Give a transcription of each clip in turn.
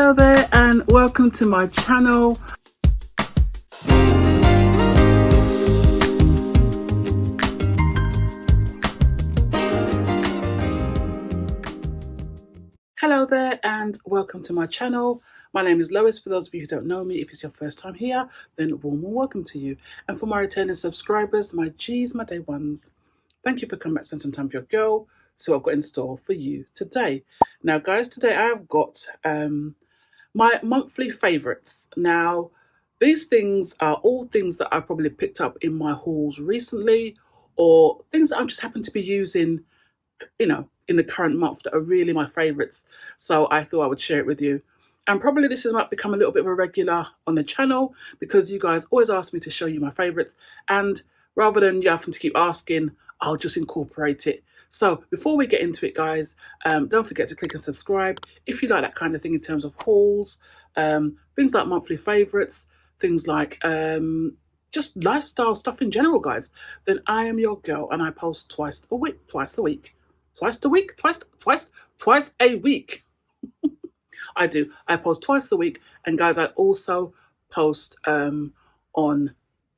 Hello there and welcome to my channel. Hello there and welcome to my channel. My name is Loise. For those of you who don't know me, if it's your first time here, then warm welcome to you. And for my returning subscribers, my G's, my day ones, thank you for coming back to spend some time with your girl. So I've got in store for you today. Now guys, today I've got my monthly favourites. Now, these things are all things that I've probably picked up in my hauls recently, or things that I'm just happen to be using, you know, in the current month that are really my favourites. So I thought I would share it with you. And probably this might become a little bit of a regular on the channel because you guys always ask me to show you my favourites. And rather than you having to keep asking, I'll just incorporate it. So before we get into it, guys, don't forget to click and subscribe if you like that kind of thing in terms of hauls, things like monthly favourites, things like just lifestyle stuff in general, guys. Then I am your girl and I post twice a week. I do. I post twice a week. And guys, I also post on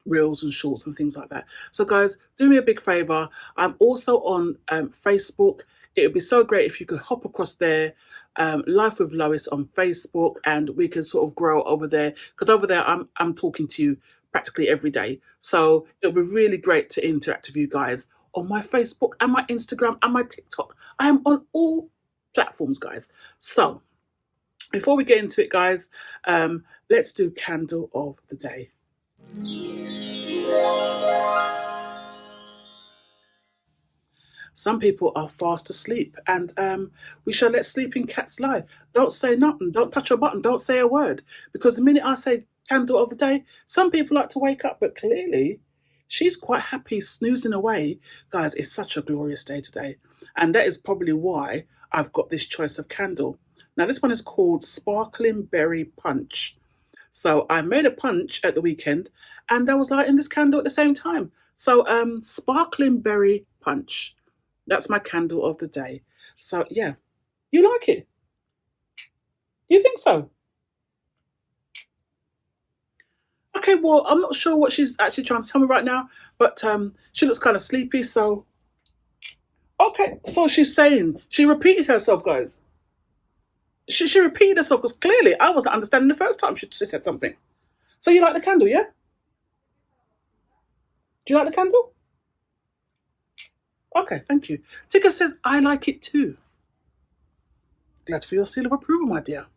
reels and shorts and things like that. So guys, do me a big favor. I'm also on Facebook. It would be so great if you could hop across there, Life with Loise on Facebook, and we can sort of grow over there, because over there I'm talking to you practically every day. So it would be really great to interact with you guys on my Facebook and my Instagram and my TikTok. I am on all platforms, guys. So before we get into it, guys, let's do candle of the day. Some people are fast asleep, and we shall let sleeping cats lie. Don't say nothing, don't touch a button, don't say a word, because the minute I say candle of the day, some people like to wake up, but clearly she's quite happy snoozing away. Guys, it's such a glorious day today, and that is probably why I've got this choice of candle. Now this one is called Sparkling Berry Punch. So I made a punch at the weekend and I was lighting this candle at the same time. So Sparkling Berry Punch. That's my candle of the day. So yeah, you like it? You think so? Okay, well, I'm not sure what she's actually trying to tell me right now, but she looks kind of sleepy, so. Okay, so she's saying, she repeated herself, guys. She repeated herself because clearly I wasn't understanding the first time she said something. So you like the candle, yeah? Do you like the candle? Okay, thank you. Tika says, I like it too. Glad for your seal of approval, my dear.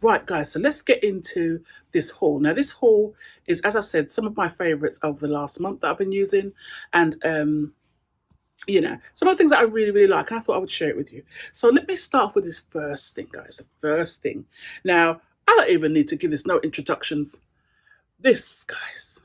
Right, guys, so let's get into this haul. Now, this haul is, as I said, some of my favourites over the last month that I've been using. And, you know, some of the things that I really, really like. And I thought I would share it with you. So let me start with this first thing, guys. The first thing. Now, I don't even need to give this no introductions. This, guys.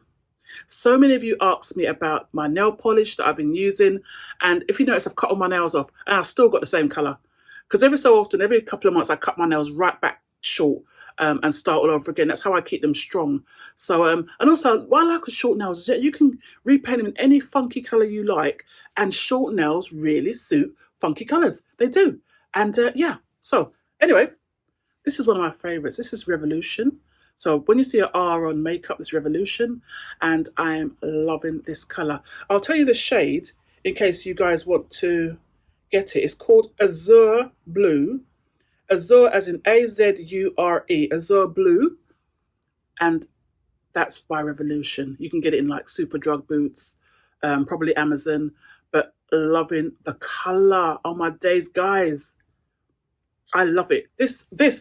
So many of you asked me about my nail polish that I've been using. And if you notice, I've cut all my nails off and I've still got the same colour. Because every so often, every couple of months, I cut my nails right back short and start all over again. That's how I keep them strong. So, and also, what I like with short nails is that you can repaint them in any funky colour you like. And short nails really suit funky colours. They do. And yeah, so anyway, this is one of my favourites. This is Revolution. So when you see an R on makeup, this Revolution, and I am loving this colour. I'll tell you the shade in case you guys want to get it. It's called Azure Blue. Azure as in A-Z-U-R-E, Azure Blue. And that's by Revolution. You can get it in like Superdrug Boots, probably Amazon, but loving the colour. Oh my days, guys. I love it.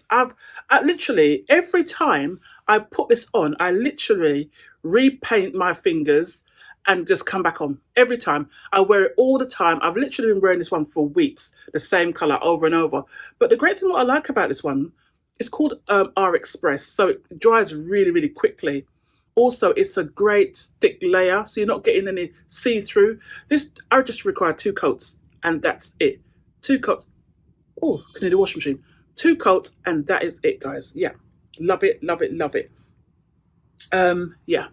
I literally, every time I put this on, I literally repaint my fingers and just come back on. Every time. I wear it all the time. I've literally been wearing this one for weeks, the same colour over and over. But the great thing what I like about this one, it's called R Express. So it dries really, really quickly. Also, it's a great thick layer, so you're not getting any see-through. This, I just require 2 coats, and that's it. 2 coats. Oh, can you do washing machine? 2 coats, and that is it, guys. Yeah, love it, love it, love it. Yeah,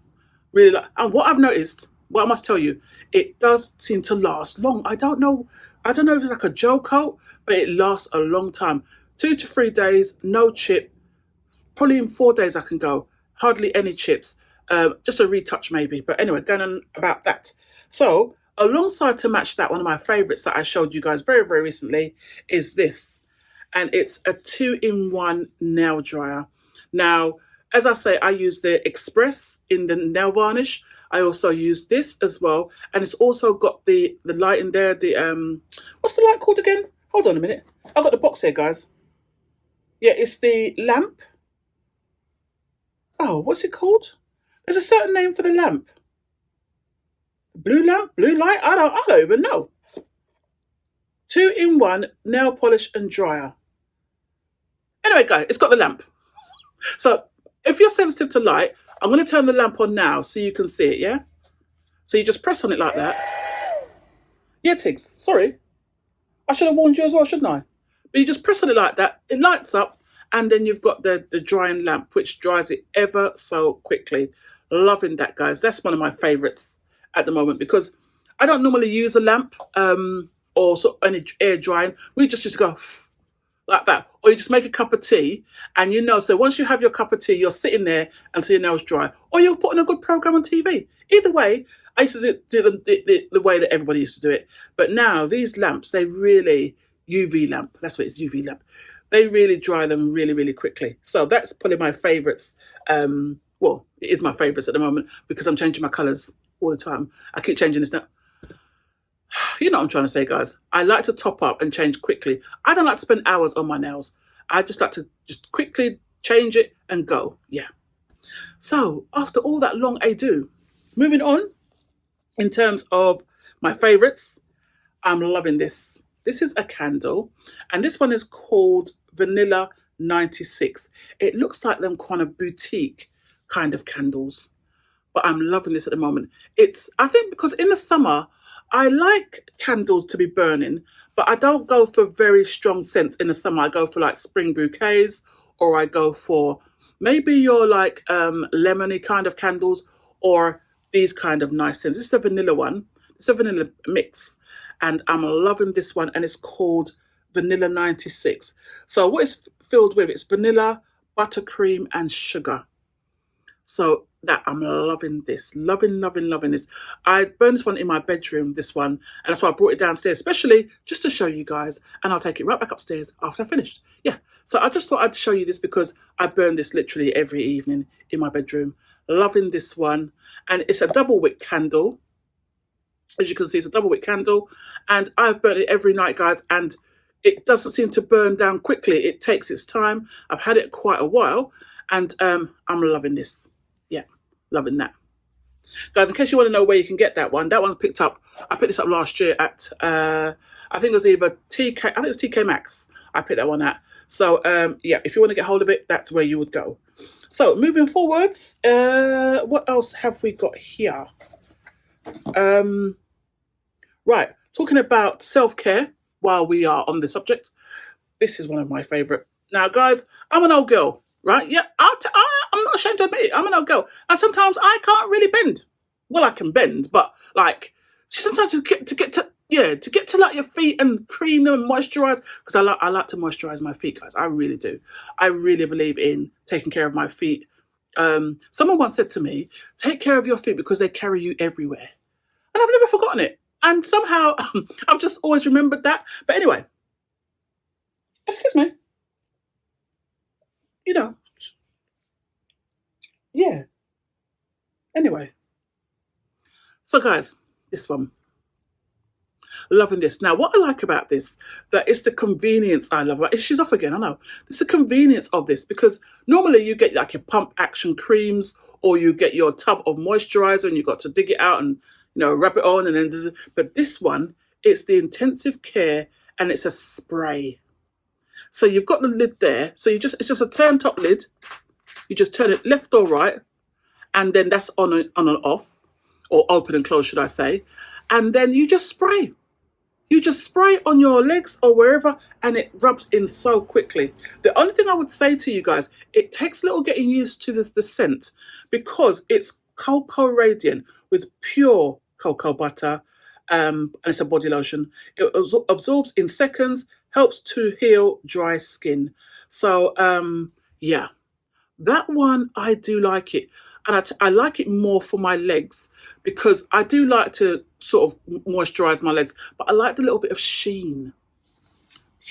really like. And what I've noticed, what I must tell you, it does seem to last long. I don't know if it's like a gel coat, but it lasts a long time. 2 to 3 days, no chip, Probably in 4 days I can go. Hardly any chips. Just a retouch maybe. But anyway, going on about that. So alongside, to match that, one of my favorites that I showed you guys very, very recently is this. And it's a 2-in-1 nail dryer. Now, as I say, I use the Express in the nail varnish. I also use this as well. And it's also got the light in there. The what's the light called again? Hold on a minute. I've got the box here, guys. Yeah, it's the lamp. Oh, what's it called? There's a certain name for the lamp. Blue lamp? Blue light? I don't even know. 2-in-1 nail polish and dryer. Anyway, guys, it's got the lamp. So if you're sensitive to light, I'm going to turn the lamp on now so you can see it, yeah? So you just press on it like that. Yeah, Tiggs, sorry. I should have warned you as well, shouldn't I? But you just press on it like that. It lights up, and then you've got the drying lamp, which dries it ever so quickly. Loving that, guys. That's one of my favourites at the moment, because I don't normally use a lamp or sort of any air drying. We just go like that, or you just make a cup of tea, and so once you have your cup of tea, you're sitting there until your nails dry, or you're putting a good program on TV. Either way, I used to do the way that everybody used to do it, but now these lamps, they really, UV lamp, that's what it's, UV lamp, they really dry them really, really quickly. So that's probably my favourites. Well, it is my favourites at the moment, because I'm changing my colours all the time. I keep changing this now. You know what I'm trying to say, guys. I like to top up and change quickly. I don't like to spend hours on my nails. I just like to just quickly change it and go. Yeah. So after all that long ado, moving on in terms of my favourites, I'm loving this. This is a candle, and this one is called Vanilla 96. It looks like them kind of boutique kind of candles, but I'm loving this at the moment. I think because in the summer, I like candles to be burning, but I don't go for very strong scents in the summer. I go for like spring bouquets, or I go for maybe your like lemony kind of candles, or these kind of nice scents. This is a vanilla one. It's a vanilla mix, and I'm loving this one, and it's called Vanilla 96. So what it's filled with, it's vanilla, buttercream, and sugar. So that I'm loving this, loving this. I burned this one in my bedroom, this one, and that's why I brought it downstairs, especially just to show you guys, and I'll take it right back upstairs after I finished. Yeah, so I just thought I'd show you this because I burn this literally every evening in my bedroom. Loving this one, and it's a double wick candle. As you can see, it's a double wick candle, and I've burnt it every night, guys, and it doesn't seem to burn down quickly. It takes its time. I've had it quite a while, and I'm loving this. Yeah, loving that. Guys, in case you want to know where you can get that one's picked up. I picked this up last year at, I think it was either TK, I think it was TK Maxx. I picked that one at. So, yeah, if you want to get hold of it, that's where you would go. So, moving forwards, what else have we got here? Right, talking about self-care while we are on the subject. This is one of my favourite. Now, guys, I'm an old girl. Right? Yeah, I'm not ashamed to admit it. I'm an old girl, and sometimes I can't really bend. Well, I can bend, but like sometimes to get to like your feet and cream them and moisturize, because I like to moisturize my feet, guys. I really do. I really believe in taking care of my feet. Someone once said to me, "Take care of your feet because they carry you everywhere," and I've never forgotten it. And somehow I've just always remembered that. But anyway, excuse me. Yeah. Anyway. So guys, this one. Loving this. Now, what I like about this, that it's the convenience I love about it. She's off again, I know. It's the convenience of this, because normally you get like your pump action creams, or you get your tub of moisturizer and you've got to dig it out and, rub it on. And then, but this one, it's the intensive care, and it's a spray. So you've got the lid there. So it's just a turn top lid. You just turn it left or right, and then that's on and off, or open and close, should I say. And then you just spray. You just spray on your legs or wherever, and it rubs in so quickly. The only thing I would say to you guys, it takes a little getting used to the scent, because it's cocoa radiant with pure cocoa butter, and it's a body lotion. It absorbs in seconds, helps to heal dry skin. So, yeah. That one, I do like it. And I like it more for my legs because I do like to sort of moisturize my legs, but I like the little bit of sheen.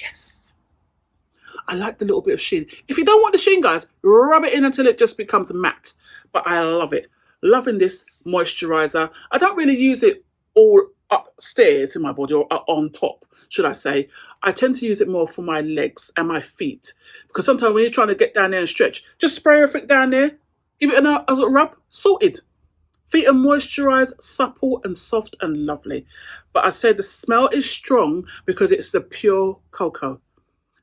Yes. I like the little bit of sheen. If you don't want the sheen, guys, rub it in until it just becomes matte. But I love it. Loving this moisturizer. I don't really use it all upstairs in my body, or on top, should I say. I tend to use it more for my legs and my feet. Because sometimes when you're trying to get down there and stretch, just spray everything down there, give it a rub, sorted. Feet are moisturized, supple and soft and lovely. But I said the smell is strong because it's the pure cocoa.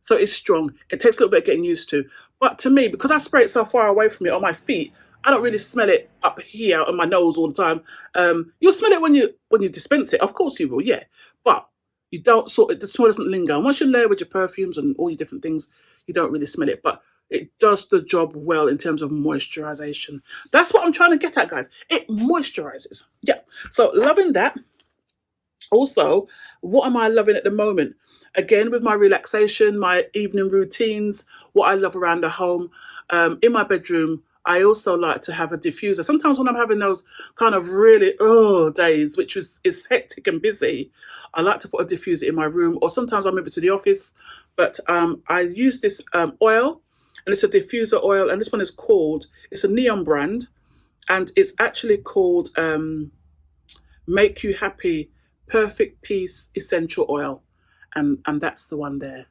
So it's strong. It takes a little bit of getting used to. But to me, because I spray it so far away from it on my feet, I don't really smell it up here on my nose all the time. You'll smell it when you dispense it. Of course you will, yeah. But you don't the smell doesn't linger. And once you layer with your perfumes and all your different things, you don't really smell it. But it does the job well in terms of moisturization. That's what I'm trying to get at, guys. It moisturizes. Yeah. So loving that. Also, what am I loving at the moment? Again, with my relaxation, my evening routines, what I love around the home. In my bedroom, I also like to have a diffuser. Sometimes when I'm having those kind of really days, which is hectic and busy, I like to put a diffuser in my room, or sometimes I move it to the office. But I use this oil, and it's a diffuser oil, and this one is called, it's a Neon brand, and it's actually called Make You Happy Perfect Peace Essential Oil. And that's the one there.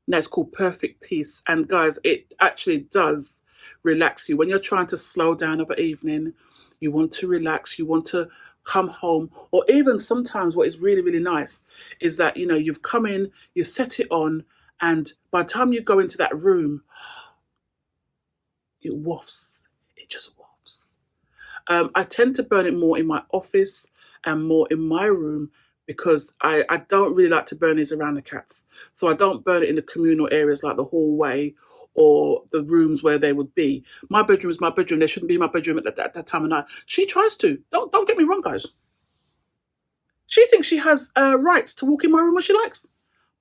Now it's called Perfect Peace. And guys, it actually does relax you. When you're trying to slow down of an evening, you want to relax, you want to come home, or even sometimes what is really, really nice is that, you know, you've come in, you set it on, and by the time you go into that room, it wafts. It just wafts. I tend to burn it more in my office and more in my room because I don't really like to burn these around the cats. So I don't burn it in the communal areas like the hallway or the rooms where they would be. My bedroom is my bedroom. They shouldn't be in my bedroom at that time of night. She tries to. Don't get me wrong, guys. She thinks she has rights to walk in my room when she likes.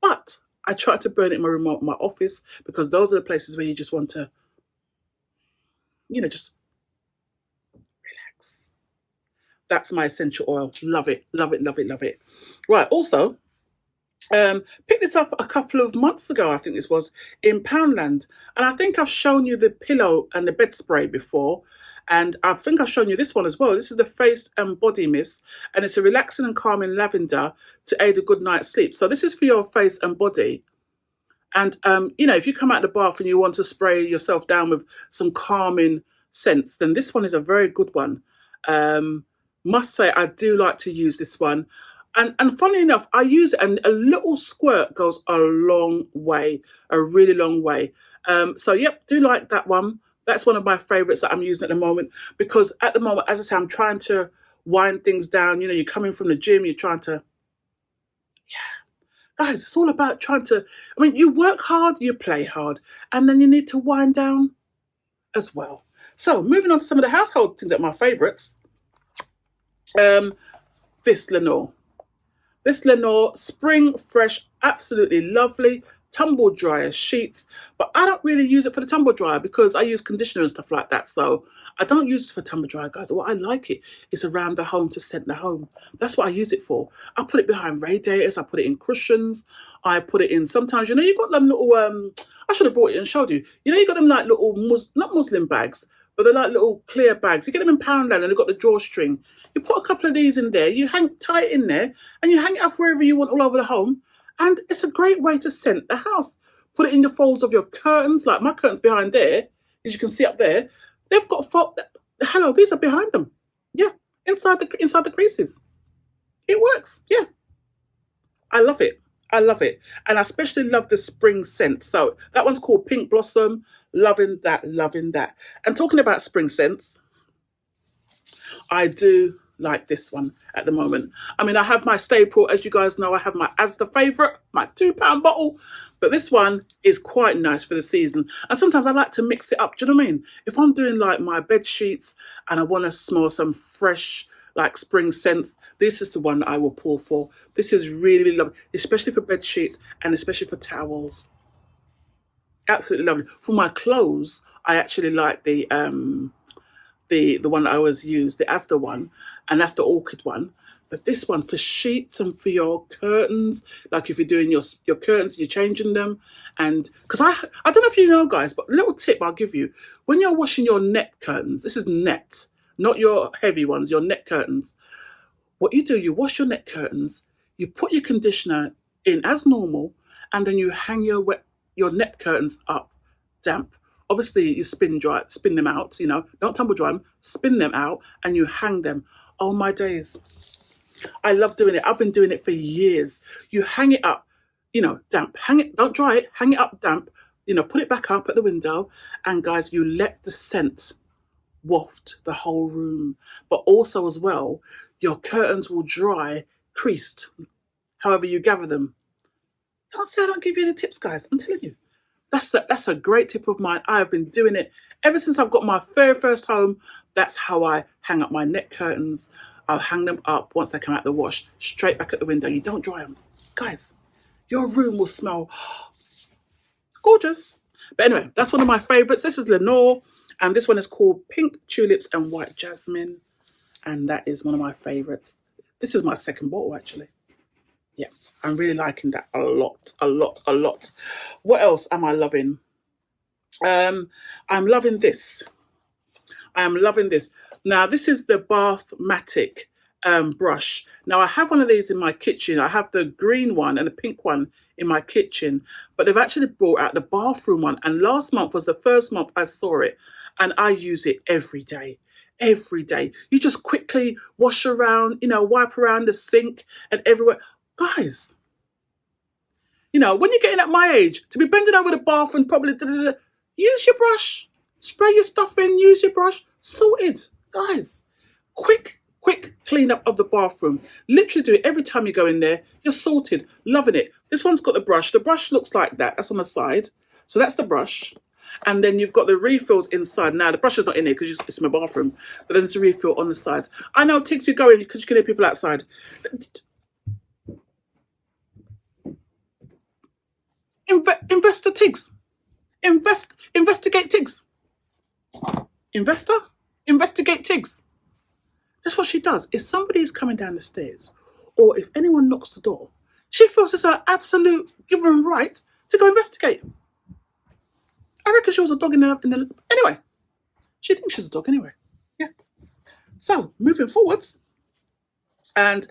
But I try to burn it in my room or my office because those are the places where you just want to, you know, just relax. That's my essential oil. Love it, love it, love it, love it. Right, also, picked this up a couple of months ago, I think this was, in Poundland. And I think I've shown you the pillow and the bed spray before. And I think I've shown you this one as well. This is the Face and Body Mist. And it's a relaxing and calming lavender to aid a good night's sleep. So this is for your face and body. And, you know, if you come out of the bath and you want to spray yourself down with some calming scents, then this one is a very good one. Must say, I do like to use this one. And funnily enough, I use it, and a little squirt goes a long way, a really long way. So, yep, do like that one. That's one of my favourites that I'm using at the moment, because at the moment, as I say, I'm trying to wind things down. You know, you're coming from the gym, you're trying to, guys, it's all about trying to, I mean, you work hard, you play hard, and then you need to wind down as well. So, moving on to some of the household things that are my favourites. This Lenore. This Lenore Spring Fresh, absolutely lovely, tumble dryer sheets, but I don't really use it for the tumble dryer because I use conditioner and stuff like that, so I don't use it for tumble dryer, guys. What I like it is around the home to scent the home. That's what I use it for. I put it behind radiators, I put it in cushions, I put it in, sometimes, you know, you've got them little, I should have brought it and showed you. You know, you got them like little, not muslin bags, but they're like little clear bags. You get them in Poundland and they've got the drawstring. You put a couple of these in there, you tie it in there, and you hang it up wherever you want all over the home. And it's a great way to scent the house. Put it in the folds of your curtains, like my curtains behind there, as you can see up there. They've got hello, these are behind them. Yeah, inside the creases. It works. Yeah, I love it. I love it, and I especially love the spring scent. So that one's called Pink Blossom. Loving that, loving that. And talking about spring scents, I do like this one at the moment. I mean, I have my staple, as you guys know, I have my Asda favourite, my £2 bottle, but this one is quite nice for the season. And sometimes I like to mix it up, do you know what I mean? If I'm doing like my bed sheets and I want to smell some fresh, like spring scents, this is the one that I will pull for. This is really, really lovely, especially for bed sheets and especially for towels. Absolutely lovely. For my clothes, I actually like the one that I always use, the Asda one, and that's the orchid one. But this one for sheets and for your curtains, like if you're doing your curtains, you're changing them. And because I don't know if you know, guys, but a little tip I'll give you: when you're washing your net curtains, this is net, not your heavy ones, your net curtains. What you do, you wash your net curtains, you put your conditioner in as normal, and then you hang your net curtains up damp. Obviously, you spin them out, you know, don't tumble dry them, spin them out, and you hang them. Oh my days. I love doing it. I've been doing it for years. You hang it up, you know, damp. Hang it, don't dry it, hang it up damp, you know, put it back up at the window, and guys, you let the scent waft the whole room. But also as well, your curtains will dry creased, however you gather them. Don't say I don't give you the tips, guys. I'm telling you. That's a great tip of mine. I have been doing it ever since I've got my very first home. That's how I hang up my net curtains. I'll hang them up once they come out the wash, straight back at the window. You don't dry them. Guys, your room will smell gorgeous. But anyway, that's one of my favourites. This is Lenore, and this one is called Pink Tulips and White Jasmine. And that is one of my favourites. This is my second bottle, actually. Yeah, I'm really liking that a lot, a lot, a lot. What else am I loving? I'm loving this. I am loving this. Now, this is the Bathmatic brush. Now, I have one of these in my kitchen. I have the green one and the pink one in my kitchen, but they've actually brought out the bathroom one. And last month was the first month I saw it, and I use it every day. Every day. You just quickly wash around, you know, wipe around the sink and everywhere. Guys, you know, when you're getting at my age, to be bending over the bath and probably use your brush, spray your stuff in, use your brush, sorted. Guys, quick clean up of the bathroom. Literally do it every time you go in there. You're sorted. Loving it. This one's got the brush. The brush looks like that. That's on the side. So that's the brush. And then you've got the refills inside. Now, the brush is not in here because it's my bathroom, but then there's a refill on the sides. I know, Tiggs, you're going because you can hear people outside. Investor Tiggs. Investigate Tiggs. Investigate Tiggs. That's what she does. If somebody is coming down the stairs, or if anyone knocks the door, she feels it's her absolute given right to go investigate. I reckon she was a dog in the anyway. She thinks she's a dog anyway. Yeah. So moving forwards, and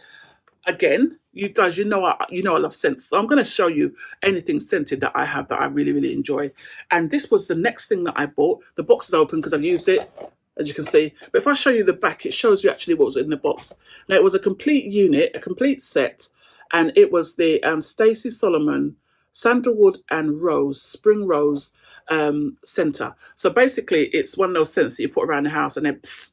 again, you guys, you know I love scents. So I'm going to show you anything scented that I have that I really, really enjoy. And this was the next thing that I bought. The box is open because I've used it, as you can see. But if I show you the back, it shows you actually what was in the box. Now, it was a complete unit, a complete set, and it was the Stacey Solomon Sandalwood and Rose, Spring Rose center. So basically, it's one of those scents that you put around the house and then psst,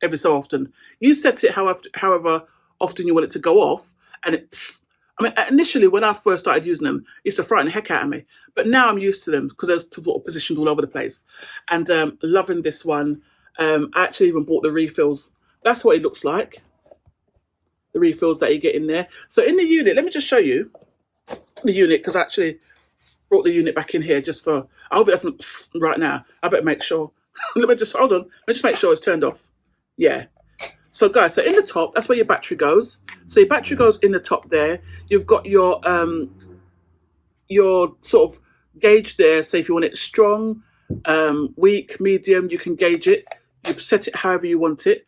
every so often. You set it however often you want it to go off, and it psst. I mean, initially, when I first started using them, it used to frighten the heck out of me. But now I'm used to them because they're sort of positioned all over the place. And loving this one. I actually even bought the refills. That's what it looks like. The refills that you get in there. So in the unit, let me just show you the unit, because I actually brought the unit back in here just for, I hope it doesn't psst right now. I better make sure. Let me just, hold on. Let me just make sure it's turned off. Yeah. So guys, so in the top, that's where your battery goes. So your battery goes in the top there. You've got your sort of gauge there. So if you want it strong, weak, medium, you can gauge it. You set it however you want it.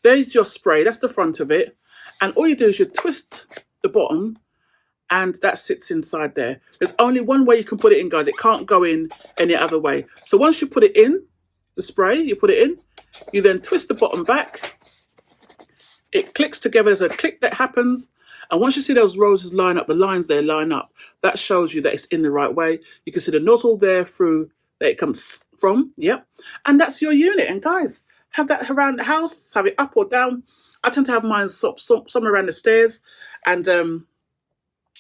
There's your spray. That's the front of it. And all you do is you twist the bottom, and that sits inside there. There's only one way you can put it in, guys. It can't go in any other way. So once you put it in, the spray, you put it in, you then twist the bottom back. It clicks together. There's a click that happens. And once you see those roses line up, the lines there line up, that shows you that it's in the right way. You can see the nozzle there through that it comes from. Yep. And that's your unit. And guys, have that around the house, have it up or down. I tend to have mine somewhere around the stairs, and I'm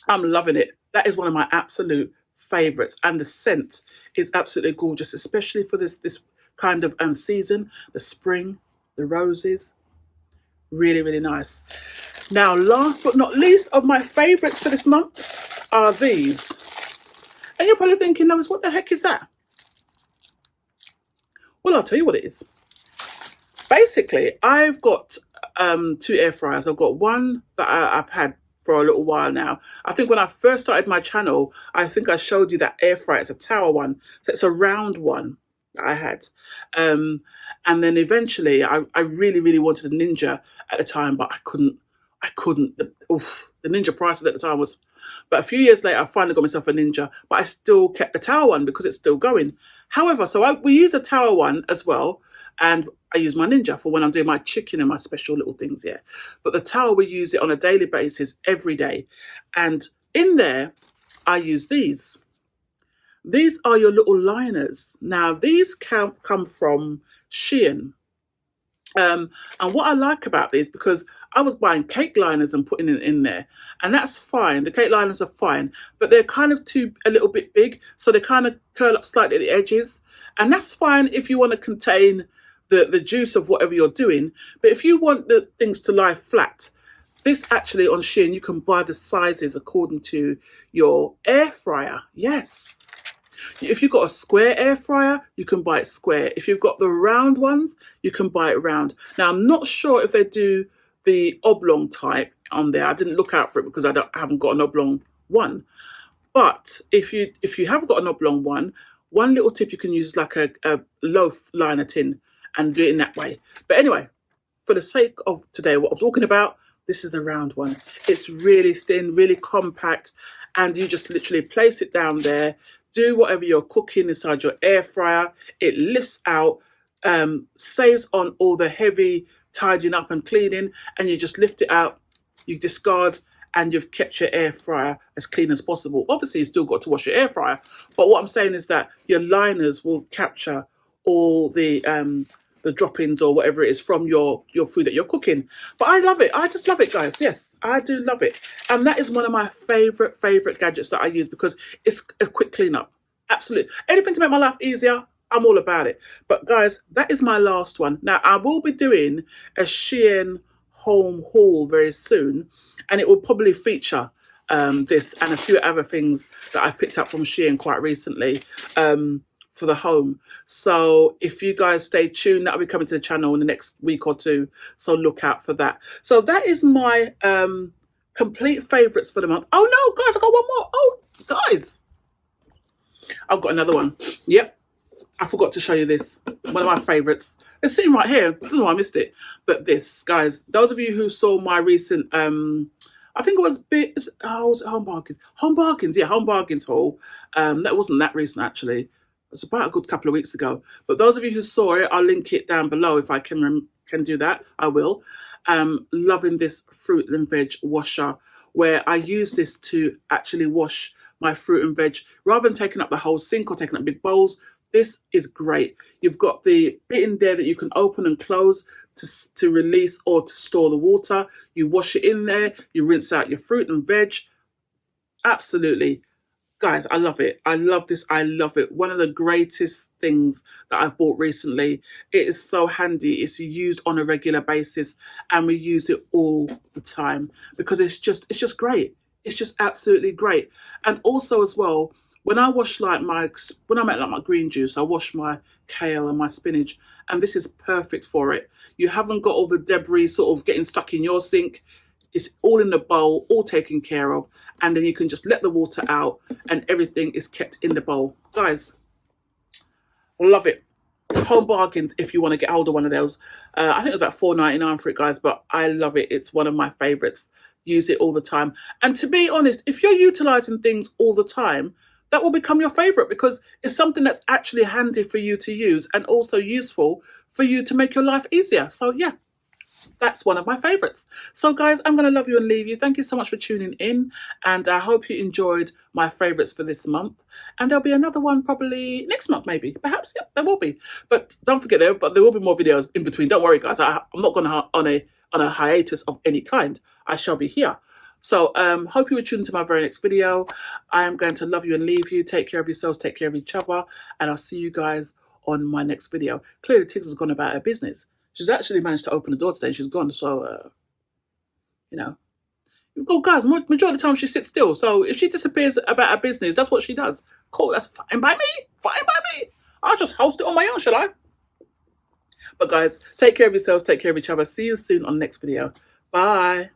loving it. That is one of my absolute favourites, and the scent is absolutely gorgeous, especially for this kind of season, the spring, the roses. Really, really nice. Now, last but not least of my favourites for this month are these. And you're probably thinking, Lois, what the heck is that? Well, I'll tell you what it is. Basically, I've got 2 air fryers. I've got one that I've had for a little while now. I think when I first started my channel, I think I showed you that air fryer. It's a tower one. So it's a round one that I had. And then eventually I really, really wanted a Ninja at the time, but I couldn't. The Ninja prices at the time was... But a few years later, I finally got myself a Ninja, but I still kept the tower one because it's still going. However, so we use the tower one as well, and I use my Ninja for when I'm doing my chicken and my special little things, yeah. But the tower, we use it on a daily basis every day. And in there, I use these. These are your little liners. Now, these come from Shein. And what I like about these, because I was buying cake liners and putting it in there, and that's fine. The cake liners are fine, but they're kind of a little bit big, so they kind of curl up slightly at the edges, and that's fine if you want to contain the juice of whatever you're doing. But if you want the things to lie flat, this actually on Shein, you can buy the sizes according to your air fryer. Yes. If you've got a square air fryer, you can buy it square. If you've got the round ones, you can buy it round. Now, I'm not sure if they do the oblong type on there. I didn't look out for it because I haven't got an oblong one. But if you have got an oblong one little tip you can use is like a loaf liner tin and do it in that way. But anyway, for the sake of today, what I'm talking about, this is the round one. It's really thin, really compact, and you just literally place it down there. Do whatever you're cooking inside your air fryer. It lifts out, saves on all the heavy tidying up and cleaning, and you just lift it out, you discard, and you've kept your air fryer as clean as possible. Obviously, you still got to wash your air fryer, but what I'm saying is that your liners will capture all the droppings or whatever it is from your food that you're cooking. But I love it. I just love it, guys. Yes, I do love it. And that is one of my favorite gadgets that I use because it's a quick cleanup. Absolutely. Anything to make my life easier, I'm all about it. But guys, that is my last one. Now, I will be doing a Shein home haul very soon, and it will probably feature this and a few other things that I picked up from Shein quite recently for the home. So if you guys stay tuned, that'll be coming to the channel in the next week or two. So look out for that. So that is my complete favourites for the month. Oh no, guys, I got one more. Oh, guys, I've got another one. Yep. I forgot to show you this. One of my favourites. It's sitting right here. I don't know why I missed it. But this, guys, those of you who saw my recent, I think it was was it Home Bargains? Home Bargains, yeah, Home Bargains haul. That wasn't that recent, actually. It was about a good couple of weeks ago. But those of you who saw it, I'll link it down below if I can do that. I will. Loving this fruit and veg washer, where I use this to actually wash my fruit and veg rather than taking up the whole sink or taking up big bowls. This is great. You've got the bit in there that you can open and close to release or to store the water. You wash it in there. You rinse out your fruit and veg. Absolutely. Guys, I love it. I love this. I love it. One of the greatest things that I've bought recently. It is so handy. It's used on a regular basis and we use it all the time because it's just great. It's just absolutely great. And also as well, when I wash when I make like my green juice, I wash my kale and my spinach, and this is perfect for it. You haven't got all the debris sort of getting stuck in your sink. It's all in the bowl, all taken care of, and then you can just let the water out and everything is kept in the bowl. Guys, love it. Home Bargains if you want to get hold of one of those. I think it was about $4.99 for it, guys, but I love it. It's one of my favourites. Use it all the time. And to be honest, if you're utilising things all the time, that will become your favourite because it's something that's actually handy for you to use and also useful for you to make your life easier. So yeah, that's one of my favourites. So guys, I'm going to love you and leave you. Thank you so much for tuning in, and I hope you enjoyed my favourites for this month. And there'll be another one probably next month, maybe. Perhaps, yeah, there will be. But don't forget there will be more videos in between. Don't worry, guys. I'm not going on a hiatus of any kind. I shall be here. So hope you will tune into my very next video. I am going to love you and leave you. Take care of yourselves, take care of each other, and I'll see you guys on my next video. Clearly Tiggs has gone about her business. She's actually managed to open the door today. She's gone, so you know, Oh, guys, majority of the time she sits still. So if she disappears about her business, that's what she does. Cool, that's fine by me. Fine by me. I'll just host it on my own, shall I? But guys, take care of yourselves, take care of each other. See you soon on the next video. Bye.